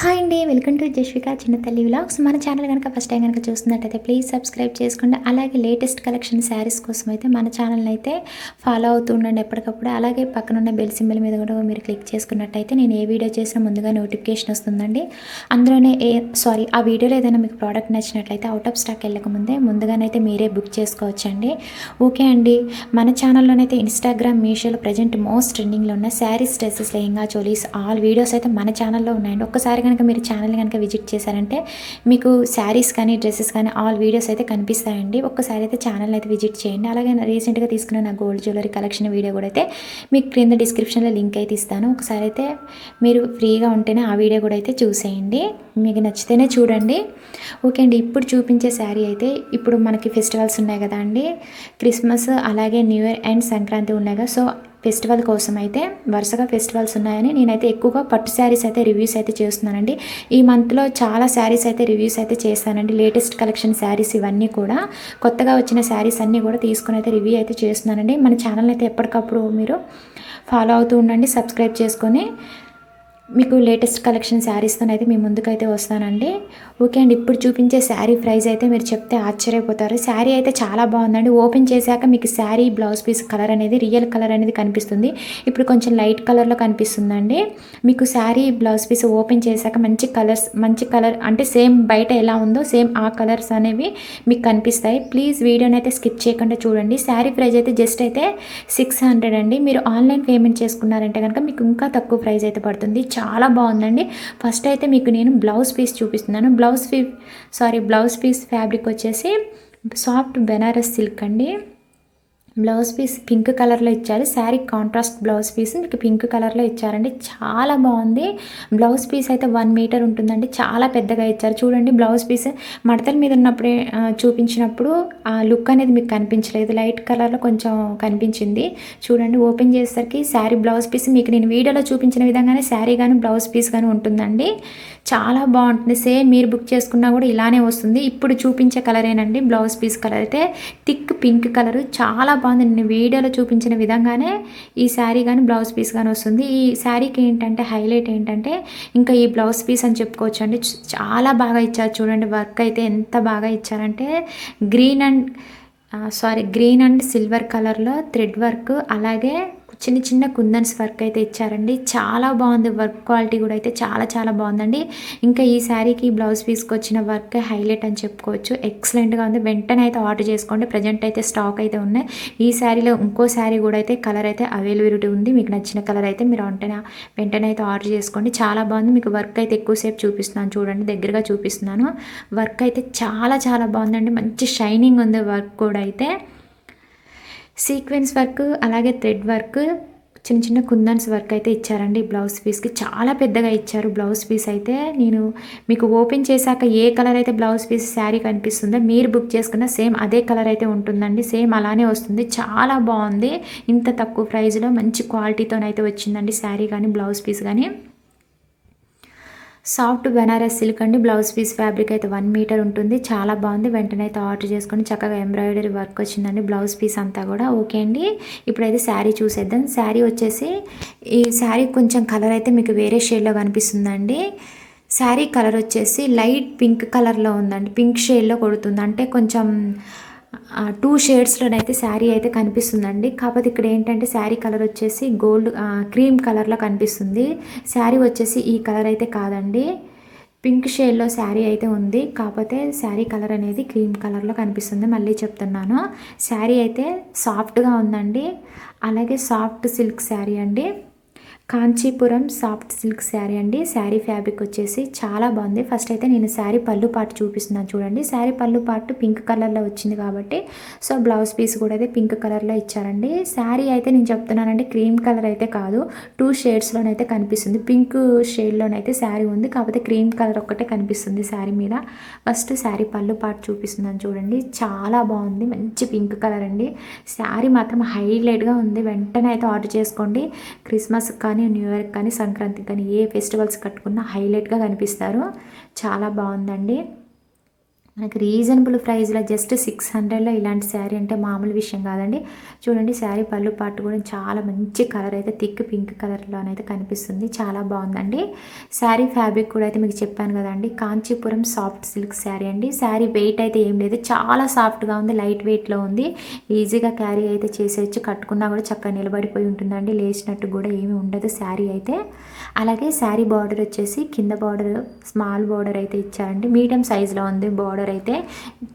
Hi అండి, welcome to Jashvika చిన్న తల్లి వ్లాగ్స్. మన ఛానల్ కనుక ఫస్ట్ టైం కనుక చూస్తున్నట్టయితే ప్లీజ్ సబ్స్క్రైబ్ చేసుకోండి. అలాగే లేటెస్ట్ కలెక్షన్ శారీస్ కోసం అయితే మన ఛానల్ని అయితే ఫాలో అవుతూ ఉండండి ఎప్పటికప్పుడు. అలాగే పక్కనున్న బెల్ సింబల్ మీద కూడా మీరు క్లిక్ చేసుకున్నట్టయితే నేను ఏ వీడియో చేసినా ముందుగా నోటిఫికేషన్ వస్తుందండి. అందులోనే ఆ వీడియోలో ఏదైనా మీకు ప్రోడక్ట్ నచ్చినట్లయితే అవుట్ ఆఫ్ స్టాక్ వెళ్ళకముందే ముందుగానైతే మీరే బుక్ చేసుకోవచ్చండి. ఓకే అండి, మన ఛానల్లోనైతే ఇన్స్టాగ్రామ్, మీషోలో ప్రజెంట్ మోస్ట్ ట్రెండింగ్లో ఉన్న saris, dresses, lehenga, cholis all videos అయితే మన ఛానల్లో ఉన్నాయండి. ఒక్కసారి కనుక మీరు ఛానల్ కనుక విజిట్ చేశారంటే మీకు శారీస్ కానీ డ్రెస్సెస్ కానీ ఆల్ వీడియోస్ అయితే కనిపిస్తాయండి. ఒక్కసారి అయితే ఛానల్ అయితే విజిట్ చేయండి. అలాగే రీసెంట్గా తీసుకున్న నా గోల్డ్ జ్యువెలరీ కలెక్షన్ వీడియో కూడా అయితే మీకు క్రింద డిస్క్రిప్షన్లో లింక్ అయితే ఇస్తాను. ఒకసారి అయితే మీరు ఫ్రీగా ఉంటేనే ఆ వీడియో కూడా అయితే చూసేయండి. మీకు నచ్చితేనే చూడండి. ఓకే అండి, ఇప్పుడు చూపించే శారీ అయితే ఇప్పుడు మనకి ఫెస్టివల్స్ ఉన్నాయి కదా అండి, క్రిస్మస్ అలాగే న్యూ ఇయర్ అండ్ సంక్రాంతి ఉన్నాయి కదా. సో ఫెస్టివల్ కోసం అయితే వరుసగా ఫెస్టివల్స్ ఉన్నాయని నేనైతే ఎక్కువగా పట్టు శారీస్ అయితే రివ్యూస్ అయితే చేస్తున్నానండి. ఈ మంత్లో చాలా శారీస్ అయితే రివ్యూస్ అయితే చేస్తానండి. లేటెస్ట్ కలెక్షన్ శారీస్ ఇవన్నీ కూడా కొత్తగా వచ్చిన శారీస్ అన్నీ కూడా తీసుకుని అయితే రివ్యూ అయితే చేస్తున్నానండి. మన ఛానల్ అయితే ఎప్పటికప్పుడు మీరు ఫాలో అవుతూ ఉండండి, సబ్స్క్రైబ్ చేసుకొని. మీకు లేటెస్ట్ కలెక్షన్ శారీస్తో అయితే మీ ముందుకైతే వస్తానండి. ఓకే అండి, ఇప్పుడు చూపించే శారీ ప్రైస్ అయితే మీరు చెప్తే ఆశ్చర్యపోతారు. శారీ అయితే చాలా బాగుందండి. ఓపెన్ చేశాక మీకు శారీ బ్లౌజ్ పీస్ కలర్ అనేది రియల్ కలర్ అనేది కనిపిస్తుంది. ఇప్పుడు కొంచెం లైట్ కలర్లో కనిపిస్తుందండి. మీకు శారీ బ్లౌజ్ పీస్ ఓపెన్ చేశాక మంచి కలర్ అంటే సేమ్ బయట ఎలా ఉందో సేమ్ ఆ కలర్స్ అనేవి మీకు కనిపిస్తాయి. ప్లీజ్ వీడియోని అయితే స్కిప్ చేయకుండా చూడండి. శారీ ప్రైస్ అయితే జస్ట్ అయితే 600 అండి. మీరు ఆన్లైన్ పేమెంట్ చేసుకున్నారంటే కనుక మీకు ఇంకా తక్కువ ప్రైస్ అయితే పడుతుంది. చాలా బాగుందండి. ఫస్ట్ అయితే మీకు నేను బ్లౌజ్ పీస్ చూపిస్తున్నాను. బ్లౌజ్ పీస్ ఫ్యాబ్రిక్ వచ్చేసి సాఫ్ట్ బెనారస్ సిల్క్ అండి. బ్లౌజ్ పీస్ పింక్ కలర్లో ఇచ్చారు. శారీ కాంట్రాస్ట్ బ్లౌజ్ పీస్ మీకు పింక్ కలర్లో ఇచ్చారండి. చాలా బాగుంది. బ్లౌజ్ పీస్ అయితే 1 మీటర్ ఉంటుందండి. చాలా పెద్దగా ఇచ్చారు. చూడండి, బ్లౌజ్ పీస్ మడతల మీద ఉన్నప్పుడే చూపించినప్పుడు ఆ లుక్ అనేది మీకు కనిపించలేదు, లైట్ కలర్లో కొంచెం కనిపించింది. చూడండి, ఓపెన్ చేసేసరికి శారీ బ్లౌజ్ పీస్ మీకు నేను వీడియోలో చూపించిన విధంగానే శారీ కానీ బ్లౌజ్ పీస్ కానీ ఉంటుందండి. చాలా బాగుంటుంది. సేమ్ మీరు బుక్ చేసుకున్నా కూడా ఇలానే వస్తుంది. ఇప్పుడు చూపించే కలరేనండి బ్లౌజ్ పీస్ కలర్ అయితే థిక్ పింక్ కలరు. చాలా బాగుంది. నేను వీడియోలో చూపించిన విధంగానే ఈ శారీ కానీ బ్లౌజ్ పీస్ కానీ వస్తుంది. ఈ శారీకి ఏంటంటే హైలైట్ ఏంటంటే ఇంకా ఈ బ్లౌజ్ పీస్ అని చెప్పుకోవచ్చు అండి. చాలా బాగా ఇచ్చారు. చూడండి, వర్క్ అయితే ఎంత బాగా ఇచ్చారంటే గ్రీన్ అండ్ సిల్వర్ కలర్లో థ్రెడ్ వర్క్, అలాగే చిన్న చిన్న కుందన్స్ వర్క్ అయితే ఇచ్చారండి. చాలా బాగుంది. వర్క్ క్వాలిటీ కూడా అయితే చాలా చాలా బాగుందండి. ఇంకా ఈ శారీకి బ్లౌజ్ పీస్కి వచ్చిన వర్క్ హైలైట్ అని చెప్పుకోవచ్చు. ఎక్సలెంట్గా ఉంది. వెంటనే అయితే ఆర్డర్ చేసుకోండి. ప్రజెంట్ అయితే స్టాక్ అయితే ఉన్నాయి. ఈ శారీలో ఇంకో శారీ కూడా అయితే కలర్ అయితే అవైలబిలిటీ ఉంది. మీకు నచ్చిన కలర్ అయితే మీరు వెంటనే అయితే ఆర్డర్ చేసుకోండి. చాలా బాగుంది. మీకు వర్క్ అయితే ఎక్కువసేపు చూపిస్తున్నాను. చూడండి, దగ్గరగా చూపిస్తున్నాను. వర్క్ అయితే చాలా చాలా బాగుందండి. మంచి షైనింగ్ ఉంది. వర్క్ కూడా అయితే సీక్వెన్స్ వర్క్, అలాగే థ్రెడ్ వర్క్, చిన్న చిన్న కుందన్స్ వర్క్ అయితే ఇచ్చారండి. బ్లౌజ్ పీస్కి చాలా పెద్దగా ఇచ్చారు. బ్లౌజ్ పీస్ అయితే నేను మీకు ఓపెన్ చేశాక ఏ కలర్ అయితే బ్లౌజ్ పీస్ శారీ కనిపిస్తుందో మీరు బుక్ చేసుకున్న సేమ్ అదే కలర్ అయితే ఉంటుందండి. సేమ్ అలానే వస్తుంది. చాలా బాగుంది. ఇంత తక్కువ ప్రైస్లో మంచి క్వాలిటీతోనైతే వచ్చిందండి శారీ కానీ బ్లౌజ్ పీస్ కానీ. సాఫ్ట్ బెనారస్ సిల్క్ అండి. బ్లౌజ్ పీస్ ఫ్యాబ్రిక్ అయితే 1 మీటర్ ఉంటుంది. చాలా బాగుంది. వెంటనే అయితే ఆర్డర్ చేసుకొని చక్కగా ఎంబ్రాయిడరీ వర్క్ వచ్చిందండి బ్లౌజ్ పీస్ అంతా కూడా. ఓకే అండి, ఇప్పుడైతే శారీ చూసేద్దాం. శారీ వచ్చేసి ఈ శారీ కొంచెం కలర్ అయితే మీకు వేరే షేడ్లో కనిపిస్తుందండి. శారీ కలర్ వచ్చేసి లైట్ పింక్ కలర్లో ఉందండి. పింక్ షేడ్లో కొడుతుంది. అంటే కొంచెం 2 షేడ్స్లోనైతే శారీ అయితే కనిపిస్తుందండి. కాకపోతే ఇక్కడ ఏంటంటే శారీ కలర్ వచ్చేసి క్రీమ్ కలర్లో కనిపిస్తుంది. శారీ వచ్చేసి ఈ కలర్ అయితే కాదండి, పింక్ షేడ్లో శారీ అయితే ఉంది. కాకపోతే శారీ కలర్ అనేది క్రీమ్ కలర్లో కనిపిస్తుంది. మళ్ళీ చెప్తున్నాను, శారీ అయితే సాఫ్ట్గా ఉందండి. అలాగే సాఫ్ట్ సిల్క్ శారీ అండి. కాంచీపురం సాఫ్ట్ సిల్క్ శారీ అండి. శారీ ఫ్యాబ్రిక్ వచ్చేసి చాలా బాగుంది. ఫస్ట్ అయితే నేను శారీ పళ్ళు పార్ట్ చూపిస్తున్నాను. చూడండి, శారీ పళ్ళు పార్ట్ పింక్ కలర్లో వచ్చింది కాబట్టి సో బ్లౌజ్ పీస్ కూడా అయితే పింక్ కలర్లో ఇచ్చారండి. శారీ అయితే నేను చెప్తున్నానండి క్రీమ్ కలర్ అయితే కాదు, 2 షేడ్స్లోనైతే కనిపిస్తుంది. పింక్ షేడ్లోనైతే శారీ ఉంది, కాకపోతే క్రీమ్ కలర్ ఒక్కటే కనిపిస్తుంది శారీ మీద. ఫస్ట్ శారీ పళ్ళు పార్ట్ చూపిస్తున్నాను. చూడండి, చాలా బాగుంది. మంచి పింక్ కలర్ అండి. శారీ మాత్రం హైలైట్గా ఉంది. వెంటనే అయితే ఆర్డర్ చేసుకోండి. క్రిస్మస్ కానీ న్యూ ఇయర్ కానీ సంక్రాంతికి కానీ ఏ ఫెస్టివల్స్ కట్టుకున్నా హైలైట్గా కనిపిస్తారు. చాలా బాగుందండి. మనకి రీజనబుల్ ప్రైస్లో జస్ట్ 600లో ఇలాంటి శారీ అంటే మామూలు విషయం కాదండి. చూడండి శారీ పళ్ళు పాటు కూడా చాలా మంచి కలర్ అయితే థిక్ పింక్ కలర్లోనైతే కనిపిస్తుంది. చాలా బాగుందండి. శారీ ఫ్యాబ్రిక్ కూడా అయితే మీకు చెప్పాను కదండి, కాంచీపురం సాఫ్ట్ సిల్క్ శారీ అండి. శారీ వెయిట్ అయితే ఏం లేదు, చాలా సాఫ్ట్గా ఉంది, లైట్ వెయిట్లో ఉంది. ఈజీగా క్యారీ అయితే చేసేయచ్చు, కట్టుకున్నా కూడా చక్కగా నిలబడిపోయి ఉంటుందండి, లేచినట్టు కూడా ఏమీ ఉండదు శారీ అయితే. అలాగే శారీ బార్డర్ వచ్చేసి కింద బార్డర్ స్మాల్ బార్డర్ అయితే ఇచ్చారండి, మీడియం సైజులో ఉంది బార్డర్ అయితే.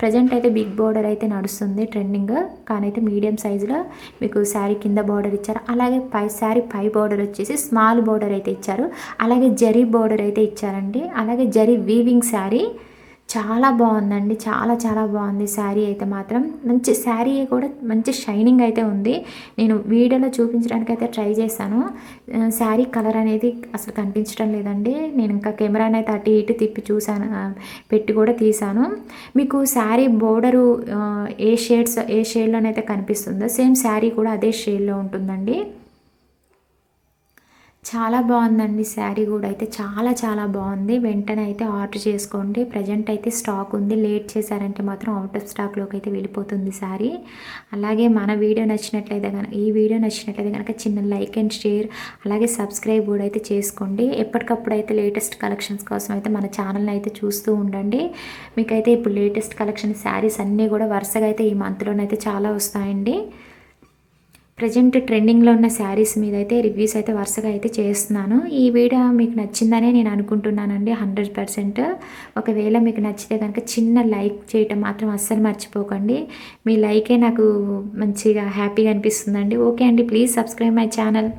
ప్రజెంట్ అయితే బిగ్ బార్డర్ అయితే నడుస్తుంది ట్రెండింగ్, కానీ అయితే మీడియం సైజులో మీకు శారీ కింద బార్డర్ ఇచ్చారు. అలాగే శారీ పై బార్డర్ వచ్చేసి స్మాల్ బార్డర్ అయితే ఇచ్చారు. అలాగే జరీ బార్డర్ అయితే ఇచ్చారండి. అలాగే జరీ వీవింగ్ శారీ చాలా బాగుందండి, చాలా చాలా బాగుంది శారీ అయితే మాత్రం. మంచి శారీ కూడా మంచి షైనింగ్ అయితే ఉంది. నేను వీడియోలో చూపించడానికి అయితే ట్రై చేశాను, శారీ కలర్ అనేది అసలు కనిపించడం లేదండి. నేను ఇంకా కెమెరాని అయితే అటు ఇటు తిప్పి చూశాను, పెట్టి కూడా తీశాను. మీకు శారీ బోర్డరు ఏ షేడ్లోనైతే కనిపిస్తుందో సేమ్ శారీ కూడా అదే షేడ్లో ఉంటుందండి. చాలా బాగుందండి శారీ కూడా అయితే, చాలా చాలా బాగుంది. వెంటనే అయితే ఆర్డర్ చేసుకోండి. ప్రజెంట్ అయితే స్టాక్ ఉంది, లేట్ చేశారంటే మాత్రం అవుట్ ఆఫ్ స్టాక్లోకి అయితే వెళ్ళిపోతుంది శారీ. అలాగే మన వీడియో నచ్చినట్లయితే కనుక చిన్న లైక్ అండ్ షేర్ అలాగే సబ్స్క్రైబ్ కూడా అయితే చేసుకోండి. ఎప్పటికప్పుడు అయితే లేటెస్ట్ కలెక్షన్స్ కోసం అయితే మన ఛానల్ని అయితే చూస్తూ ఉండండి. మీకైతే ఇప్పుడు లేటెస్ట్ కలెక్షన్ శారీస్ అన్నీ కూడా వరుసగా అయితే ఈ మంత్లోనైతే చాలా వస్తాయండి. ప్రజెంట్ ట్రెండింగ్లో ఉన్న శారీస్ మీద అయితే రివ్యూస్ అయితే వరుసగా అయితే చేస్తున్నాను. ఈ వీడియో మీకు నచ్చిందనే నేను అనుకుంటున్నానండి 100%. ఒకవేళ మీకు నచ్చితే కనుక చిన్న లైక్ చేయటం మాత్రం అస్సలు మర్చిపోకండి. మీ లైకే నాకు మంచిగా హ్యాపీగా అనిపిస్తుందండి. ఓకే అండి, ప్లీజ్ సబ్స్క్రైబ్ మై ఛానల్.